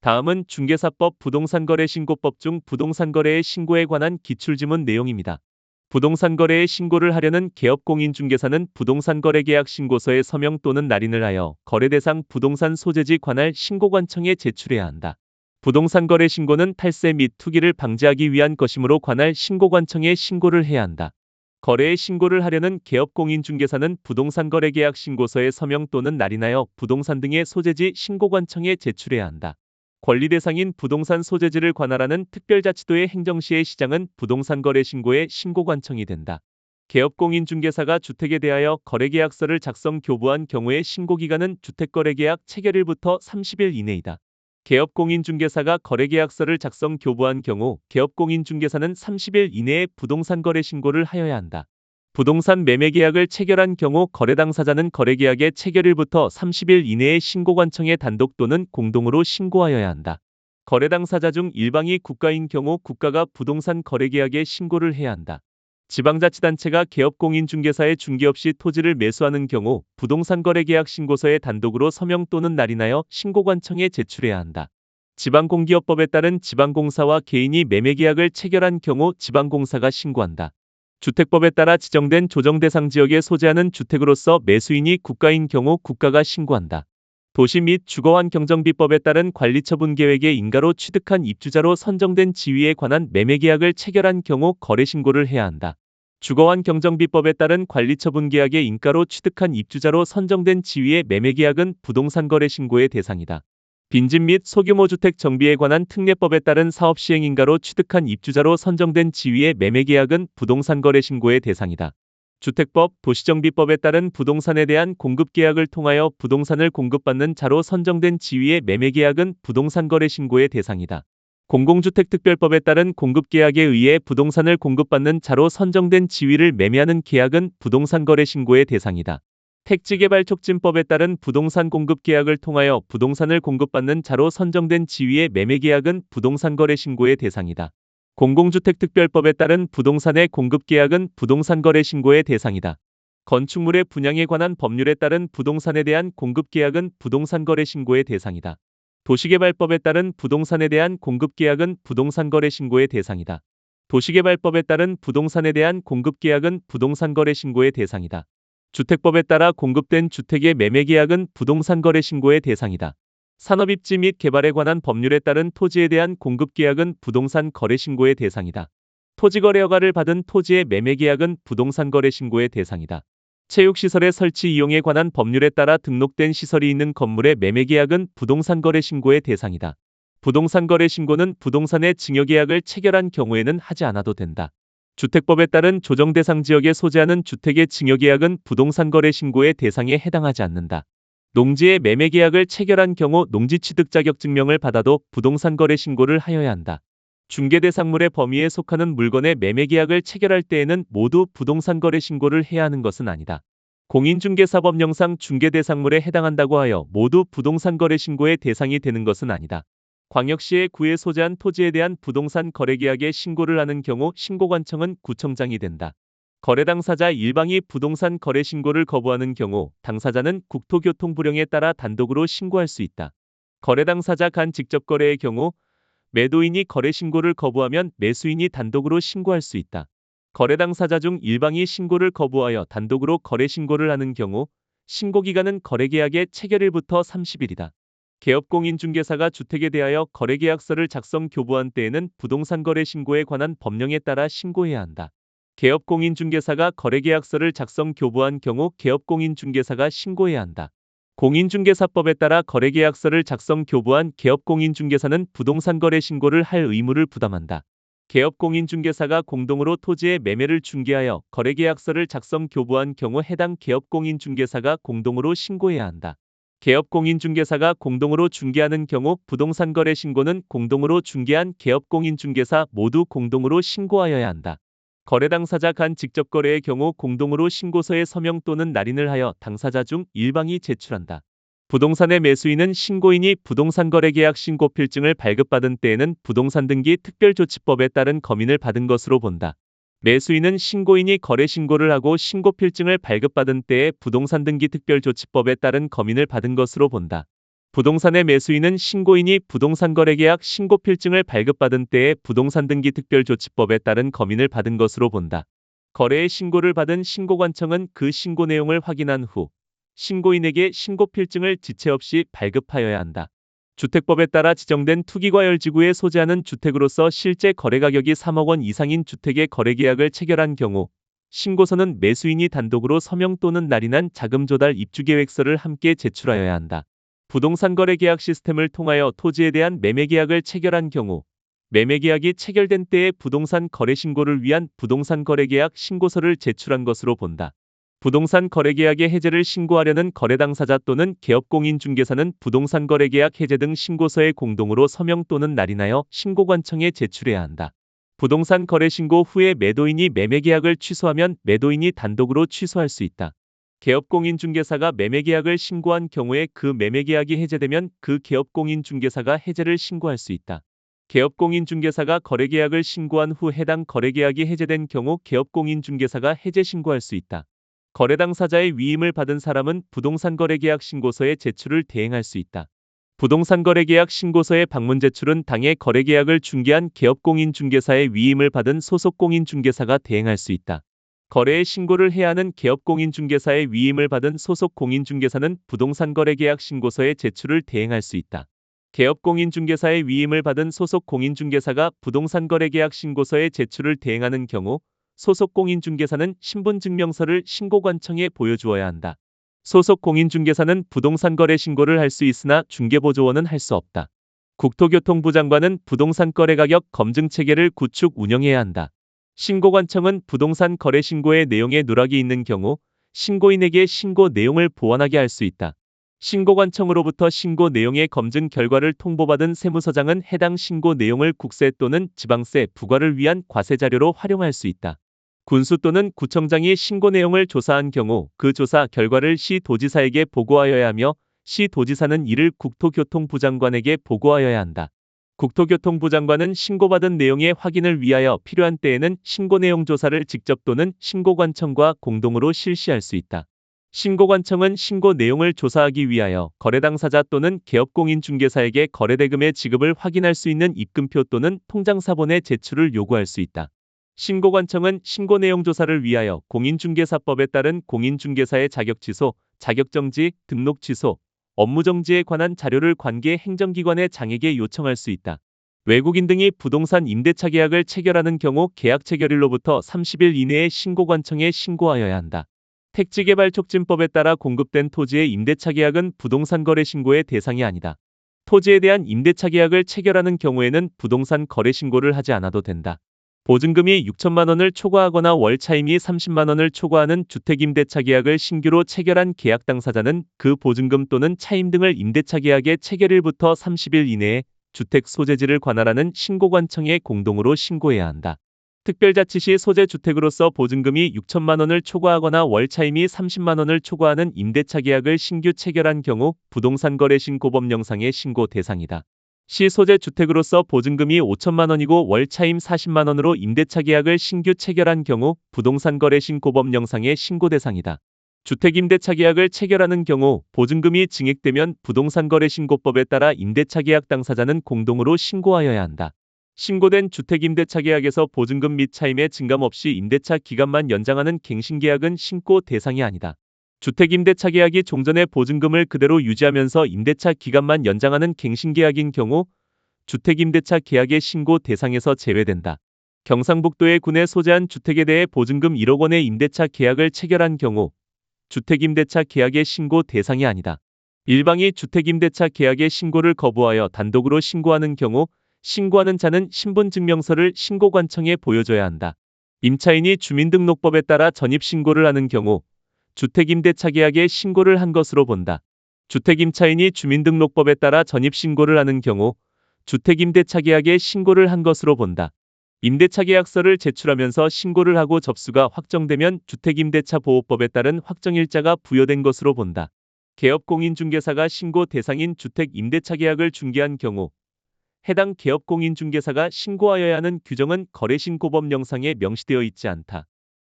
다음은 중개사법 부동산거래신고법 중 부동산거래의 신고에 관한 기출지문 내용입니다. 부동산거래의 신고를 하려는 개업공인중개사는 부동산거래계약 신고서에 서명 또는 날인을 하여 거래대상 부동산 소재지 관할 신고관청에 제출해야 한다. 부동산거래 신고는 탈세 및 투기를 방지하기 위한 것이므로 관할 신고관청에 신고를 해야 한다. 거래의 신고를 하려는 개업공인중개사는 부동산거래계약 신고서에 서명 또는 날인하여 부동산 등의 소재지 신고관청에 제출해야 한다. 권리 대상인 부동산 소재지를 관할하는 특별자치도의 행정시의 시장은 부동산거래 신고의 신고관청이 된다. 개업공인중개사가 주택에 대하여 거래계약서를 작성 교부한 경우의 신고기간은 주택거래계약 체결일부터 30일 이내이다. 개업공인중개사가 거래계약서를 작성 교부한 경우 개업공인중개사는 30일 이내에 부동산거래 신고를 하여야 한다. 부동산 매매계약을 체결한 경우 거래 당사자는 거래계약의 체결일부터 30일 이내에 신고관청에 단독 또는 공동으로 신고하여야 한다. 거래 당사자 중 일방이 국가인 경우 국가가 부동산 거래계약에 신고를 해야 한다. 지방자치단체가 개업공인중개사의 중개 없이 토지를 매수하는 경우 부동산거래계약 신고서에 단독으로 서명 또는 날인하여 신고관청에 제출해야 한다. 지방공기업법에 따른 지방공사와 개인이 매매계약을 체결한 경우 지방공사가 신고한다. 주택법에 따라 지정된 조정대상 지역에 소재하는 주택으로서 매수인이 국가인 경우 국가가 신고한다. 도시 및 주거환경정비법에 따른 관리처분계획의 인가로 취득한 입주자로 선정된 지위에 관한 매매계약을 체결한 경우 거래신고를 해야 한다. 주거환경정비법에 따른 관리처분계약의 인가로 취득한 입주자로 선정된 지위의 매매계약은 부동산거래신고의 대상이다. 빈집 및 소규모 주택 정비에 관한 특례법에 따른 사업시행인가로 취득한 입주자로 선정된 지위의 매매계약은 부동산거래신고의 대상이다. 주택법, 도시정비법에 따른 부동산에 대한 공급계약을 통하여 부동산을 공급받는 자로 선정된 지위의 매매계약은 부동산거래신고의 대상이다. 공공주택특별법에 따른 공급계약에 의해 부동산을 공급받는 자로 선정된 지위를 매매하는 계약은 부동산거래신고의 대상이다. 택지개발촉진법에 따른 부동산 공급계약을 통하여 부동산을 공급받는 자로 선정된 지위의 매매계약은 부동산거래신고의 대상이다. 공공주택특별법에 따른 부동산의 공급계약은 부동산거래신고의 대상이다. 건축물의 분양에 관한 법률에 따른 부동산에 대한 공급계약은 부동산거래신고의 대상이다. 도시개발법에 따른 부동산에 대한 공급계약은 부동산거래신고의 대상이다. 도시개발법에 따른 부동산에 대한 공급계약은 부동산거래신고의 대상이다. 주택법에 따라 공급된 주택의 매매계약은 부동산거래신고의 대상이다. 산업입지 및 개발에 관한 법률에 따른 토지에 대한 공급계약은 부동산거래신고의 대상이다. 토지거래허가를 받은 토지의 매매계약은 부동산거래신고의 대상이다. 체육시설의 설치 이용에 관한 법률에 따라 등록된 시설이 있는 건물의 매매계약은 부동산거래신고의 대상이다. 부동산거래신고는 부동산의 증여계약을 체결한 경우에는 하지 않아도 된다. 주택법에 따른 조정대상 지역에 소재하는 주택의 증여계약은 부동산거래신고의 대상에 해당하지 않는다. 농지의 매매계약을 체결한 경우 농지취득자격증명을 받아도 부동산거래신고를 하여야 한다. 중개대상물의 범위에 속하는 물건의 매매계약을 체결할 때에는 모두 부동산거래신고를 해야 하는 것은 아니다. 공인중개사법령상 중개대상물에 해당한다고 하여 모두 부동산거래신고의 대상이 되는 것은 아니다. 광역시의 구에 소재한 토지에 대한 부동산 거래계약에 신고를 하는 경우 신고관청은 구청장이 된다. 거래 당사자 일방이 부동산 거래 신고를 거부하는 경우 당사자는 국토교통부령에 따라 단독으로 신고할 수 있다. 거래 당사자 간 직접 거래의 경우 매도인이 거래 신고를 거부하면 매수인이 단독으로 신고할 수 있다. 거래 당사자 중 일방이 신고를 거부하여 단독으로 거래 신고를 하는 경우 신고기간은 거래계약의 체결일부터 30일이다. 개업공인중개사가 주택에 대하여 거래계약서를 작성 교부한 때에는 부동산거래 신고에 관한 법령에 따라 신고해야 한다. 개업공인중개사가 거래계약서를 작성 교부한 경우 개업공인중개사가 신고해야 한다. 공인중개사법에 따라 거래계약서를 작성 교부한 개업공인중개사는 부동산거래 신고를 할 의무를 부담한다. 개업공인중개사가 공동으로 토지의 매매를 중개하여 거래계약서를 작성 교부한 경우 해당 개업공인중개사가 공동으로 신고해야 한다. 개업공인중개사가 공동으로 중개하는 경우 부동산거래 신고는 공동으로 중개한 개업공인중개사 모두 공동으로 신고하여야 한다. 거래 당사자 간 직접 거래의 경우 공동으로 신고서에 서명 또는 날인을 하여 당사자 중 일방이 제출한다. 부동산의 매수인은 신고인이 부동산거래계약 신고필증을 발급받은 때에는 부동산등기 특별조치법에 따른 검인을 받은 것으로 본다. 매수인은 신고인이 거래 신고를 하고 신고필증을 발급받은 때에 부동산등기 특별조치법에 따른 검인을 받은 것으로 본다. 부동산의 매수인은 신고인이 부동산거래계약 신고필증을 발급받은 때에 부동산등기특별조치법에 따른 검인을 받은 것으로 본다. 거래의 신고를 받은 신고관청은 그 신고 내용을 확인한 후 신고인에게 신고필증을 지체 없이 발급하여야 한다. 주택법에 따라 지정된 투기과열지구에 소재하는 주택으로서 실제 거래가격이 3억 원 이상인 주택의 거래계약을 체결한 경우 신고서는 매수인이 단독으로 서명 또는 날인한 자금조달 입주계획서를 함께 제출하여야 한다. 부동산 거래 계약 시스템을 통하여 토지에 대한 매매 계약을 체결한 경우 매매 계약이 체결된 때에 부동산 거래 신고를 위한 부동산 거래 계약 신고서를 제출한 것으로 본다. 부동산 거래 계약의 해제를 신고하려는 거래 당사자 또는 개업공인중개사는 부동산 거래 계약 해제 등 신고서에 공동으로 서명 또는 날인하여 신고관청에 제출해야 한다. 부동산 거래 신고 후에 매도인이 매매 계약을 취소하면 매도인이 단독으로 취소할 수 있다. 개업공인중개사가 매매계약을 신고한 경우에 그 매매계약이 해제되면 그 개업공인중개사가 해제를 신고할 수 있다. 개업공인중개사가 거래계약을 신고한 후 해당 거래계약이 해제된 경우 개업공인중개사가 해제 신고할 수 있다. 거래 당사자의 위임을 받은 사람은 부동산거래계약 신고서의 제출을 대행할 수 있다. 부동산거래계약 신고서의 방문 제출은 당해 거래계약을 중개한 개업공인중개사의 위임을 받은 소속공인중개사가 대행할 수 있다. 거래의 신고를 해야 하는 개업공인중개사의 위임을 받은 소속공인중개사는 부동산거래계약 신고서의 제출을 대행할 수 있다. 개업공인중개사의 위임을 받은 소속공인중개사가 부동산거래계약 신고서의 제출을 대행하는 경우 소속공인중개사는 신분증명서를 신고관청에 보여주어야 한다. 소속공인중개사는 부동산거래 신고를 할 수 있으나 중개보조원은 할 수 없다. 국토교통부 장관은 부동산거래가격 검증체계를 구축 운영해야 한다. 신고관청은 부동산 거래 신고의 내용에 누락이 있는 경우 신고인에게 신고 내용을 보완하게 할 수 있다. 신고관청으로부터 신고 내용의 검증 결과를 통보받은 세무서장은 해당 신고 내용을 국세 또는 지방세 부과를 위한 과세 자료로 활용할 수 있다. 군수 또는 구청장이 신고 내용을 조사한 경우 그 조사 결과를 시도지사에게 보고하여야 하며 시도지사는 이를 국토교통부 장관에게 보고하여야 한다. 국토교통부 장관은 신고받은 내용의 확인을 위하여 필요한 때에는 신고 내용 조사를 직접 또는 신고관청과 공동으로 실시할 수 있다. 신고관청은 신고 내용을 조사하기 위하여 거래 당사자 또는 개업공인중개사에게 거래대금의 지급을 확인할 수 있는 입금표 또는 통장사본의 제출을 요구할 수 있다. 신고관청은 신고 내용 조사를 위하여 공인중개사법에 따른 공인중개사의 자격 취소, 자격정지, 등록 취소, 업무정지에 관한 자료를 관계 행정기관의 장에게 요청할 수 있다. 외국인 등이 부동산 임대차 계약을 체결하는 경우 계약 체결일로부터 30일 이내에 신고관청에 신고하여야 한다. 택지개발촉진법에 따라 공급된 토지의 임대차 계약은 부동산 거래 신고의 대상이 아니다. 토지에 대한 임대차 계약을 체결하는 경우에는 부동산 거래 신고를 하지 않아도 된다. 보증금이 6천만 원을 초과하거나 월 차임이 30만 원을 초과하는 주택임대차 계약을 신규로 체결한 계약 당사자는 그 보증금 또는 차임 등을 임대차 계약의 체결일부터 30일 이내에 주택 소재지를 관할하는 신고관청에 공동으로 신고해야 한다. 특별자치시 소재주택으로서 보증금이 6천만 원을 초과하거나 월 차임이 30만 원을 초과하는 임대차 계약을 신규 체결한 경우 부동산거래 신고법령상의 신고 대상이다. 시 소재주택으로서 보증금이 5천만 원이고 월 차임 40만 원으로 임대차 계약을 신규 체결한 경우 부동산거래 신고법령상의 신고 대상이다. 주택임대차 계약을 체결하는 경우 보증금이 증액되면 부동산거래 신고법에 따라 임대차 계약 당사자는 공동으로 신고하여야 한다. 신고된 주택임대차 계약에서 보증금 및 차임의 증감 없이 임대차 기간만 연장하는 갱신계약은 신고 대상이 아니다. 주택임대차 계약이 종전의 보증금을 그대로 유지하면서 임대차 기간만 연장하는 갱신계약인 경우 주택임대차 계약의 신고 대상에서 제외된다. 경상북도의 군에 소재한 주택에 대해 보증금 1억 원의 임대차 계약을 체결한 경우 주택임대차 계약의 신고 대상이 아니다. 일방이 주택임대차 계약의 신고를 거부하여 단독으로 신고하는 경우 신고하는 자는 신분증명서를 신고관청에 보여줘야 한다. 임차인이 주민등록법에 따라 전입신고를 하는 경우 주택임대차 계약에 신고를 한 것으로 본다. 주택임차인이 주민등록법에 따라 전입신고를 하는 경우 주택임대차 계약에 신고를 한 것으로 본다. 임대차 계약서를 제출하면서 신고를 하고 접수가 확정되면 주택임대차 보호법에 따른 확정일자가 부여된 것으로 본다. 개업공인중개사가 신고 대상인 주택임대차 계약을 중개한 경우 해당 개업공인중개사가 신고하여야 하는 규정은 거래신고법령상에 명시되어 있지 않다.